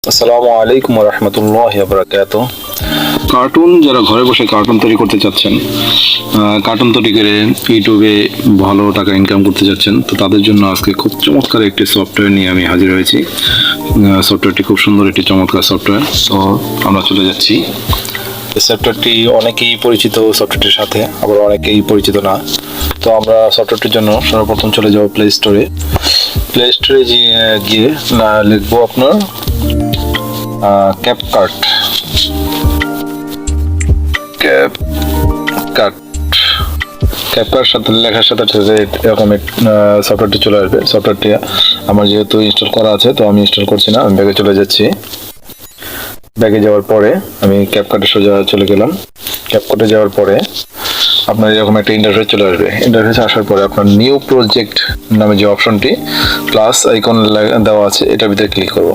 আসসালামু আলাইকুম ওয়া রাহমাতুল্লাহি ওয়া বারাকাতুহু। কার্টুন যারা ঘরে বসে কার্টুন তৈরি করতে চাচ্ছেন, কার্টুন তৈরি করে ইউটিউবে ভালো টাকা ইনকাম করতে চাচ্ছেন, তো তাদের জন্য আজকে খুব চমৎকার একটি সফটওয়্যার নিয়ে আমি হাজির হয়েছি। সফটওয়্যারটি খুব সুন্দর একটি চমৎকার সফটওয়্যার। তো আমরা চলে যাচ্ছি। এই সফটওয়্যারটি অনেকেই পরিচিত সফটওয়্যারটির সাথে, আবার অনেকেই পরিচিত না। তো আমরা সফটওয়্যারটির জন্য সর্বপ্রথম চলে যাব প্লে স্টোরে। প্লে স্টোরে গিয়ে লিখবো আপনার ক্যাপকাট সাথে লেখার সাথে এরকম সফটওয়্যারটি চলে আসবে। সফটওয়্যারটি আমার যেহেতু ইনস্টল করা আছে, তো আমি ইনস্টল করছি না, আমি ব্যাগে চলে যাচ্ছি। ব্যাগে যাওয়ার পরে আমি ক্যাপকাটে সোজা চলে গেলাম। ক্যাপকাটে যাওয়ার পরে আপনার এরকম একটা ইন্টারফেস চলে আসবে। ইন্টারফেসে আসার পরে আপনার নিউ প্রজেক্ট নামে যে অপশনটি প্লাস আইকন দেওয়া আছে, এটার ভিতরে ক্লিক করব।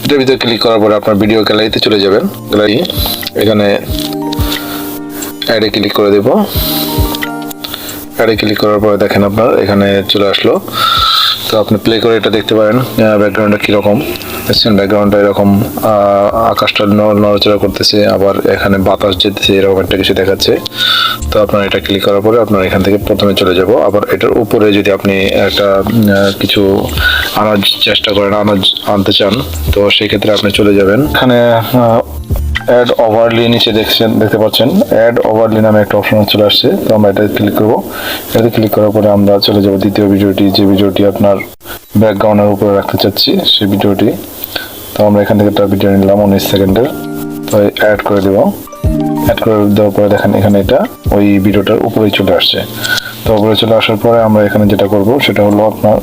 এটার ভিতরে ক্লিক করার পরে আপনার ভিডিও গ্যালারিতে চলে যাবেন। গ্যালারি এখানে অ্যাডে ক্লিক করে দেব। অ্যাডে ক্লিক করার পরে দেখেন আপনার এখানে চলে আসলো। তো আপনি প্লে করে এটা দেখতে পারেন ব্যাকগ্রাউন্ডটা কীরকম। দেখছেন ব্যাকগ্রাউন্ডটা এরকম আকাশটা নড়াচড়া করতেছে, আবার এখানে বাতাস যেতেছে, এরকম একটা কিছু দেখাচ্ছে। তো আপনার এটা ক্লিক করার পরে আপনার এখান থেকে প্রথমে চলে যাব। আবার এটার উপরে যদি আপনি একটা কিছু আনার চেষ্টা করেন, আনতে চান, তো সেই ক্ষেত্রে আপনি চলে যাবেন। এখানে অ্যাড ওভারলি নিচে দেখতে পাচ্ছেন অ্যাড ওভারলি নামে একটা অপশন চলে আসছে। তো আমরা এটা ক্লিক করব। এটাতে ক্লিক করার পরে আমরা চলে যাব দ্বিতীয় ভিডিওটি, যে ভিডিওটি আপনার ব্যাকগ্রাউন্ডের উপরে রাখতে চাচ্ছি সেই ভিডিওটি। তো আমরা এখান থেকে একটা ভিডিও নিলাম 19 সেকেন্ডের। তো অ্যাড করে দেব। অ্যাড করে দেওয়ার পরে দেখেন এখানে এটা ওই ভিডিওটার উপরেই চলে আসছে। তো উপরে চলে আসার পরে আমরা এখানে যেটা করব সেটা হলো আপনার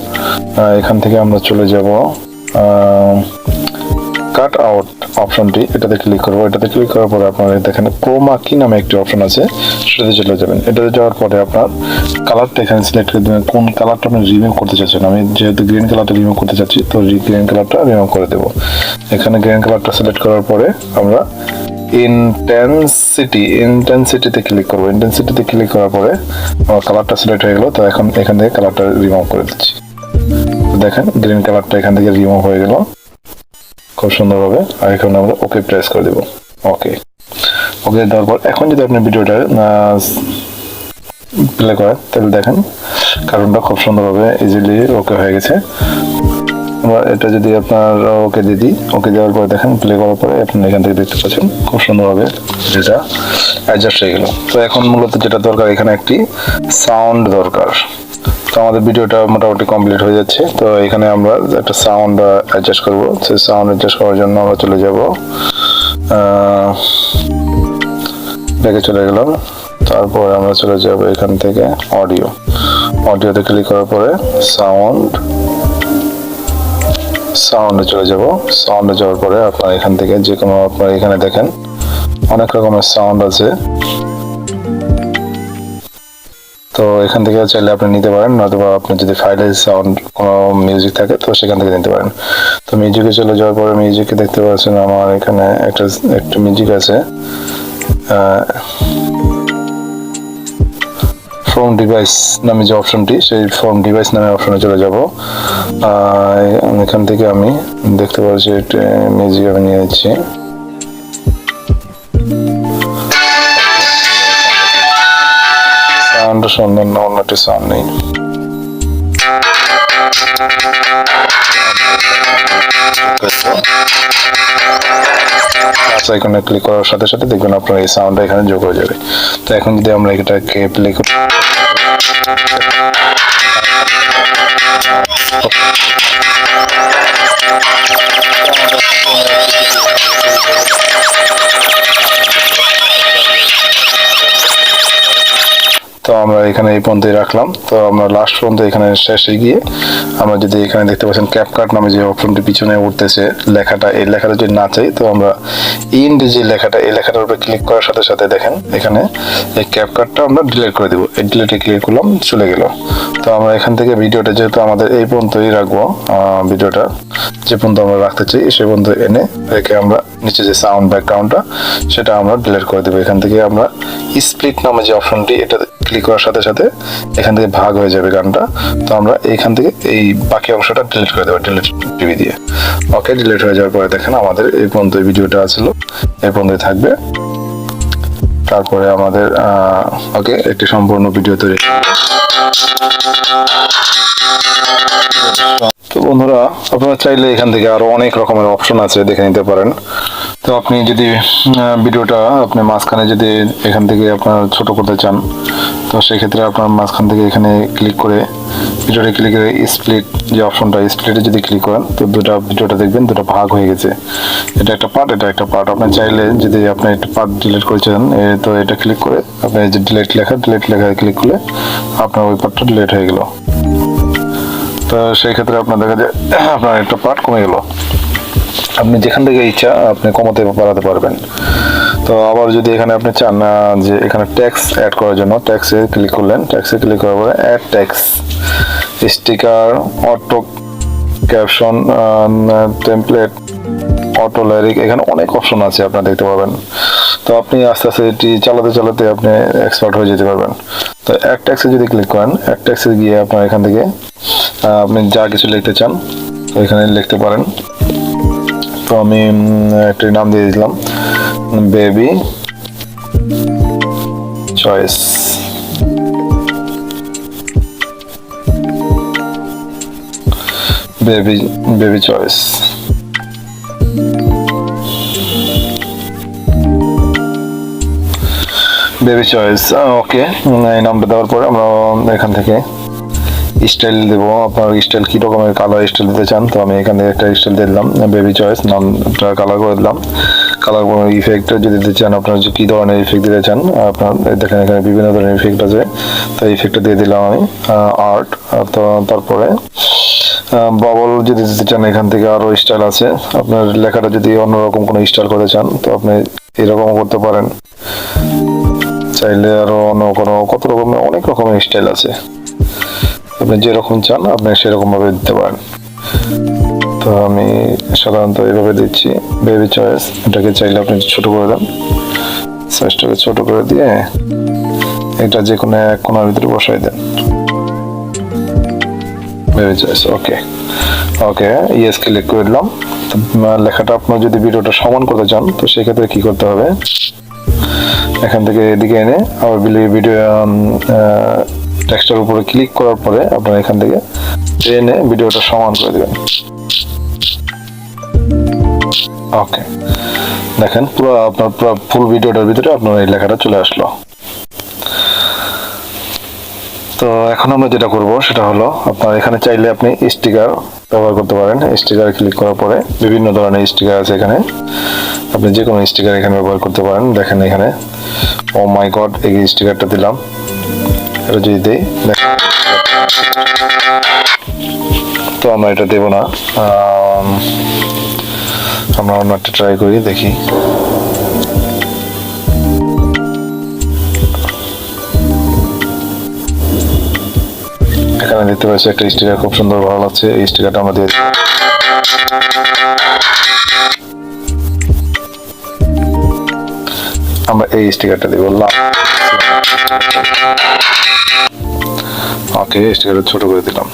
এখান থেকে আমরা চলে যাব কাট আউট অপশনটি, এটাতে ক্লিক করবো। এটাতে ক্লিক করার পরে আপনার দেখেন ক্রোমা কি নামে একটি অপশন আছে, সেটাতে চলে যাবেন। এটাতে যাওয়ার পরে আপনার কালারটা এখানে সিলেক্ট করে দেবেন, কোন কালারটা আপনি রিমুভ করতে চাচ্ছেন। আমি যেহেতু গ্রিন কালারটা রিমুভ করতে চাচ্ছি, তো গ্রিন কালারটা রিমুভ করে দেবো। এখানে গ্রিন কালারটা সিলেক্ট করার পরে আমরা ইন্টেন্সিটিতে ক্লিক করবো। ইন্টেন্সিটিতে ক্লিক করার পরে আমার কালারটা সিলেক্ট হয়ে গেল। তো এখন এখান থেকে কালারটা রিমুভ করে দিচ্ছি। দেখেন গ্রিন কালারটা এখান থেকে রিমুভ হয়ে গেল খুব সুন্দরভাবে। আর এখানে আমরা ওকে প্রেস করে দেবো। ওকে দেওয়ার পর এখন যদি আপনি ভিডিওটা প্লে করেন, তাহলে দেখেন কারণটা খুব সুন্দরভাবে ইজিলি ওকে হয়ে গেছে। এবার এটা যদি আপনার ওকে দিয়ে দিই, ওকে দেওয়ার পরে দেখেন প্লে করার পরে আপনি এখান থেকে দেখতে পাচ্ছেন খুব সুন্দরভাবে যেটা অ্যাডজাস্ট হয়ে গেল। তো এখন মূলত যেটা দরকার, এখানে একটি সাউন্ড দরকার। তো আমাদের ভিডিওটা মোটামুটি কমপ্লিট হয়ে যাচ্ছে। তো এখানে আমরা একটা সাউন্ড অ্যাডজাস্ট করব। সেই সাউন্ড অ্যাডজাস্ট করার জন্য আমরা চলে যাব, ব্যাকে চলে গেলাম। তারপরে আমরা চলে যাব এখান থেকে অডিওতে ক্লিক করার পরে সাউন্ডে চলে যাব। সাউন্ডে যাওয়ার পরে আপনার এখান থেকে যে কোনো আপনার এখানে দেখেন অনেক রকমের সাউন্ড আছে। তো এখান থেকে চাইলে আপনি নিতে পারেন, নয়তো আপনি যদি ফাইলে সাউন্ড কোনো মিউজিক থাকে তো সেখান থেকে নিতে পারেন। তো মিউজিকে চলে যাওয়ার পরে মিউজিকে দেখতে পাচ্ছেন আমার এখানে একটা মিউজিক আছে। ফ্রম ডিভাইস নামে যে অপশনটি, সেই ফ্রম ডিভাইস নামে অপশনে চলে যাব। এখান থেকে আমি দেখতে পাচ্ছি একটা মিউজিক আমি নিয়ে নিচ্ছি। সাউন্ডটা সুন্দর না, অন্যটি সাউন্ড নেই। আইকনে ক্লিক করার সাথে সাথে দেখবেন আপনার এই সাউন্ডটা এখানে যোগ হয়ে যাবে। তো এখন যদি আমরা এটাকে প্লে করি, তো আমরা এখানে এই পর্যন্তই রাখলাম। তো আমরা লাস্ট পর্যন্ত এখানে শেষে গিয়ে আমরা যদি এখানে দেখতে পাচ্ছেন ক্যাপকাট নামে যে অপশনটি পিছনে উঠতেছে লেখাটা, এই লেখাটা যদি না চাই, তো আমরা ইন্ড যে লেখাটা, এই লেখাটার উপরে ক্লিক করার সাথে সাথে দেখেন এখানে এই ক্যাপকাটটা আমরা ডিলিট করে দেবো। এই ডিলিটে ক্লিক করলাম, চলে গেল। তো আমরা এখান থেকে ভিডিওটা যেহেতু আমাদের এই পর্যন্তই রাখবো, ভিডিওটা যে পর্যন্ত আমরা রাখতে চাই সে পর্যন্ত এনে রেখে আমরা নিচে যে সাউন্ড ব্যাকগ্রাউন্ডটা সেটা আমরা ডিলিট করে দেবো। এখান থেকে আমরা স্প্লিট নামে যে অপশনটি, এটা ক্লিক করার সাথে সাথে এখান থেকে ভাগ হয়ে যাবে গানটা। তো আমরা এইখান থেকে এই এই বাকি অংশটা ডিলিট করে দেবো ডিলিট টিভি দিয়ে। ওকে, ডিলিট হয়ে যাওয়ার পরে দেখেন আমাদের এই পর্যন্ত ভিডিওটা ছিল, এই পর্যন্তই থাকবে। তারপরে আমাদের ওকে একটি সম্পূর্ণ ভিডিও তৈরি। তো বন্ধুরা, আপনারা চাইলে এখান থেকে আরো অনেক রকমের অপশন আছে, দেখে নিতে পারেন। তো আপনি যদি ভিডিওটা আপনি মাঝখানে যদি এখান থেকে আপনার ছোট করতে চান, তো সেক্ষেত্রে আপনার মাঝখান থেকে এখানে ক্লিক করে ভিডিওটা ক্লিক করে স্প্লিট যে অপশনটা, স্প্লিটে যদি ক্লিক করেন তো ভিডিওটা দেখবেন দুটো ভাগ হয়ে গেছে। এটা একটা পার্ট, এটা একটা পার্ট। আপনি চাইলে যদি আপনি একটা পার্ট ডিলিট করেছেন, তো এটা ক্লিক করে আপনি যে ডিলিট লেখা ক্লিক করলে আপনার ওই পার্টটা ডিলিট হয়ে গেল। তো সেই ক্ষেত্রে আপনার দেখা যায় আপনার একটা পার্ট কমে গেল। আপনি যেখান থেকে ইচ্ছা আপনি কমাতে বাড়াতে পারবেন। তো আবার যদি এখানে আপনি চান যে এখানে ট্যাক্স অ্যাড করার জন্য, ট্যাক্সে ক্লিক করলেন, ট্যাক্সে ক্লিক করার পরে add text, sticker, auto caption, template, auto lyric, এখানে অনেক অপশন আছে আপনারা দেখতে পাবেন। তো আপনি আস্তে আস্তে এটি চালাতে আপনি এক্সপার্ট হয়ে যেতে পারবেন। তো অ্যাড ট্যাক্সে যদি ক্লিক করেন, অ্যাড ট্যাক্সে গিয়ে আপনার এখান থেকে আপনি যা কিছু লিখতে চান তো এখানে লিখতে পারেন। তো আমি একটি নাম দিয়ে দিলাম, baby choice. Baby choice. Baby choice, okay. এই নামটা দেওয়ার পরে আমরা এখান থেকে স্টাইল দেবো। আপনার স্টাইল কি রকমের কালার স্টাইল দিতে চান, তো আমি এখান থেকে একটা স্টাইল দিয়ে দিলাম, বেবি চয়েস। নামটা কালার করে দিলাম। কালার ইফেক্ট যদি দিতে চান, আপনার যে কী ধরনের ইফেক্ট দিতে চান, আপনার দেখেন এখানে বিভিন্ন ধরনের ইফেক্ট আছে, তো ইফেক্টটা দিয়ে দিলাম আমি। আর্ট, তো তারপরে বাবল যদি দিতে চান, এখান থেকে আরও স্টাইল আছে। আপনার লেখাটা যদি অন্যরকম কোনো স্টাইল করতে চান তো আপনি এরকমও করতে পারেন। চাইলে আরও অন্য কোনো কত রকমের অনেক রকমের স্টাইল আছে, আপনি যেরকম চান আপনি সেরকম ভাবে দিতে পারেন। তো আমি সাধারণত এইভাবে দিচ্ছি, বেবি চয়েস। এটাকে চাইলে আপনি ছোট করে দেন, সাইজটাকে ছোট করে দিয়ে এটা যে কোনো এক কোণার ভিতরে বসাই দেন, বেবি চয়েস। ওকে ওকে, ইয়েস ক্লিক করে দিলাম। লেখাটা আপনার যদি ভিডিওটা সমান করতে চান তো সেক্ষেত্রে কি করতে হবে, এখান থেকে এদিকে এনে আবার ভিডিও টেক্সটের উপরে ক্লিক করার পরে আপনার এখান থেকে টেনে ভিডিওটা সমান করে দেবেন। ওকে, দেখেন পুরো আপনার ফুল ভিডিওটার ভিতরে আপনার এই লেখাটা চলে আসলো। তো এখন আমরা যেটা করব সেটা হলো, আপনার এখানে চাইলে আপনি স্টিকার ব্যবহার করতে পারেন। স্টিকার ক্লিক করার পরে বিভিন্ন ধরনের স্টিকার আছে এখানে, আপনি যে কোনো স্টিকার এখানে ব্যবহার করতে পারেন। দেখেন এখানে ও মাই গড, এই স্টিকারটা দিলাম। এটা যদি দিই, তো আমরা এটা দেব না, আমরা অন্য একটা ট্রাই করি, দেখি। এখানে দেখতে পাচ্ছি একটা স্টিকার খুব সুন্দর, ভালো লাগছে। এই স্টিকারটা আমরা দিয়ে আমরা এই স্টিকারটা দিব। ওকে, স্টিকারটা ছোট করে দিলাম।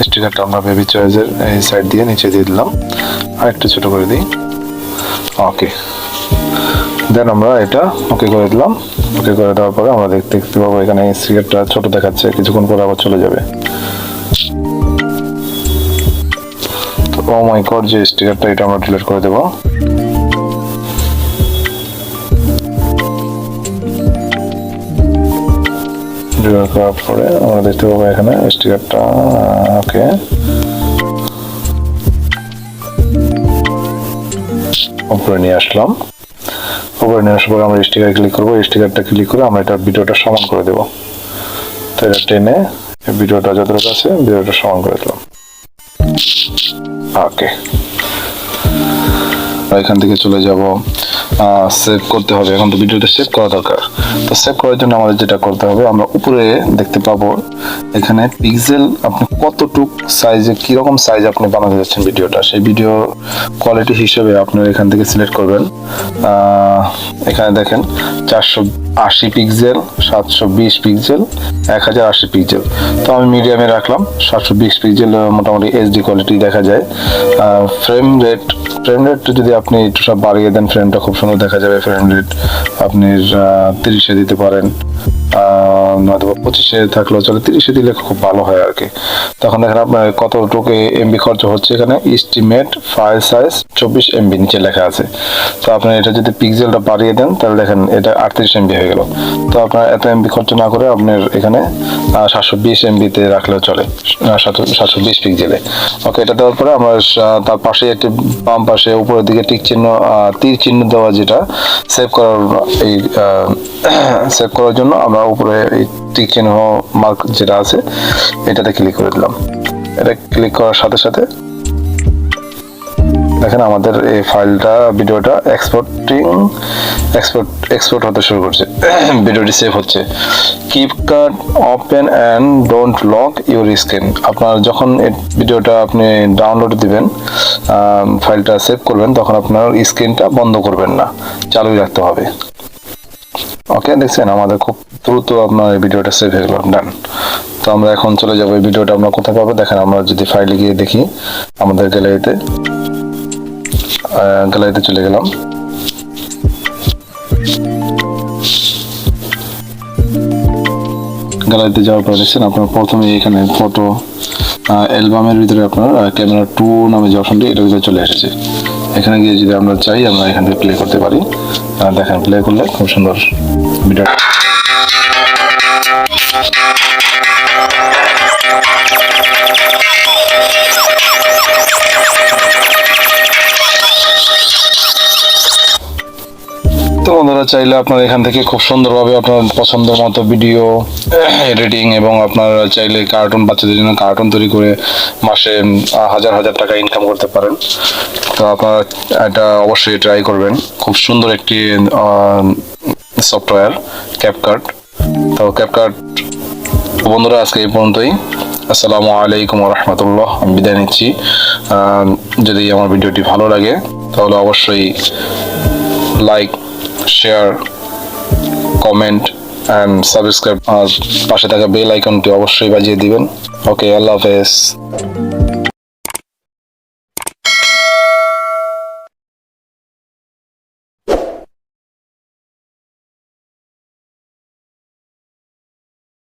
স্টিকারটা আমরা বেবি চয়েসের এই সাইড দিয়ে নিচে দিয়ে দিলাম, আর একটু ছোট করে দিই। ওকে, দেন আমরা এটা ওকে করে দিলাম। ওকে করে দেওয়ার পরে আমরা দেখতে পাবো এখানে স্টিকারটা ছোট দেখাচ্ছে, কিছুক্ষণ পরে আবার চলে যাবে। তো ও মাই গড, যে স্টিকারটা এটা আমরা ডিলিট করে দেবো। ডিলিট করার পরে আমরা দেখতে পাবো এখানে স্টিকারটা। ওকে, উপরে নিয়ে আসলাম। উপরে নিয়ে আসার পরে আমরা স্টিকার ক্লিক করবো। স্টিকারটা ক্লিক করে আমরা এটা ভিডিওটা সমান করে দেবো। তো এটা টেনে ভিডিওটা যতটুকু আছে ভিডিওটা সমান করে দিলাম। ওকে, এখান থেকে চলে যাব সেভ করতে হবে। এখন তো ভিডিওটা সেভ করা দরকার। তো সেভ করার জন্য আমাদের যেটা করতে হবে, আমরা উপরে দেখতে পাবো এখানে পিক্সেল, আপনি কতটুক সাইজে, কিরকম সাইজ আপনি বানাতে যাচ্ছেন ভিডিওটা, সেই ভিডিও কোয়ালিটি হিসেবে আপনার এখান থেকে সিলেক্ট করবেন। এখানে দেখেন 480 পিক্সেল, 720 পিক্সেল, 1080 পিক্সেল। তো আমি মিডিয়ামে রাখলাম, 720 পিক্সেল মোটামুটি এইচডি কোয়ালিটি দেখা যায়। ফ্রেম রেট যদি আপনি একটু সব বাড়িয়ে দেন, ফ্রেমটা খুব সুন্দর দেখা যাবে। ফ্রেম রেট আপনি 30-এ দিতে পারেন, নয়তো 25-এ থাকলেও চলে, 30-এ দিলে খুব ভালো হয় আর কি। তখন দেখেন আপনার কতটুকু এমবি খরচ হচ্ছে। এখানে এস্টিমেট ফাইল সাইজ 24 এমবি নিচে লেখা আছে। তো আপনার এটা যদি পিক্সেলটা বাড়িয়ে দেন তাহলে দেখেন এটা 38 এমবি হয়ে গেল। তো আপনার এত এমবি খরচ না করে আপনার এখানে 720 এমবিতে রাখলেও চলে, 720 পিক্সেলে। ওকে, এটা দেওয়ার পরে আমরা তার পাশে একটি বাম পাশে উপরের দিকে তীর চিহ্ন দেওয়া, যেটা সেভ করার জন্য আমরা উপরে এই টিক চিহ্ন মার্ক যেটা আছে এটাতে ক্লিক করে দিলাম। এটা ক্লিক করার সাথে সাথে দেখেন আমাদের এই ফাইলটা, ভিডিওটা এক্সপোর্ট হতে শুরু করছে। ভিডিওটি সেভ হচ্ছে। Keep cut open and don't lock your screen. আপনার যখন এই ভিডিওটা আপনি ডাউনলোড দিবেন, ফাইলটা সেভ করবেন, তখন আপনার স্ক্রিনটা বন্ধ করবেন না, চালুই রাখতে হবে। ওকে, দেখছেন আমাদের খুব দ্রুত আপনার এই ভিডিওটা সেভ হয়ে গেল, ডান। তো আমরা এখন চলে যাবো, এই ভিডিওটা আমরা কোথায় পাবো দেখেন। আমরা যদি ফাইলে গিয়ে দেখি, আমাদের গ্যালারিতে চলে গেলাম। গ্যালারিতে যাওয়ার পরে দেখছেন আপনার প্রথমে এখানে ফটো অ্যালবামের ভিতরে আপনার ক্যামেরা 2 নামে যে অপশনটি, এটার ভিতরে চলে এসেছে। এখানে গিয়ে যদি আমরা চাই, আমরা এখান থেকে প্লে করতে পারি। দেখেন প্লে করলে খুব সুন্দর ভিডিও। তো বন্ধুরা, চাইলে আপনার এখান থেকে খুব সুন্দরভাবে আপনার পছন্দ মতো ভিডিও এডিটিং, এবং আপনার চাইলে বাচ্চাদের জন্য কার্টুন তৈরি করে মাসে হাজার টাকা ইনকাম করতে পারেন। তো আপনারা এটা অবশ্যই ট্রাই করবেন। খুব সুন্দর একটি সফটওয়্যার ক্যাপকাট। তো ক্যাপকাট বন্ধুরা, আজকে এই পর্যন্তই। আসসালামু আলাইকুম ওয়া রাহমাতুল্লাহ। আমি বিদায় নিচ্ছি। যদি আমার ভিডিওটি ভালো লাগে তাহলে অবশ্যই like, share, comment and subscribe, আর পাশে থাকা বেল আইকনটি অবশ্যই বাজিয়ে দিবেন। ওকে, আল্লাহ হাফেজ।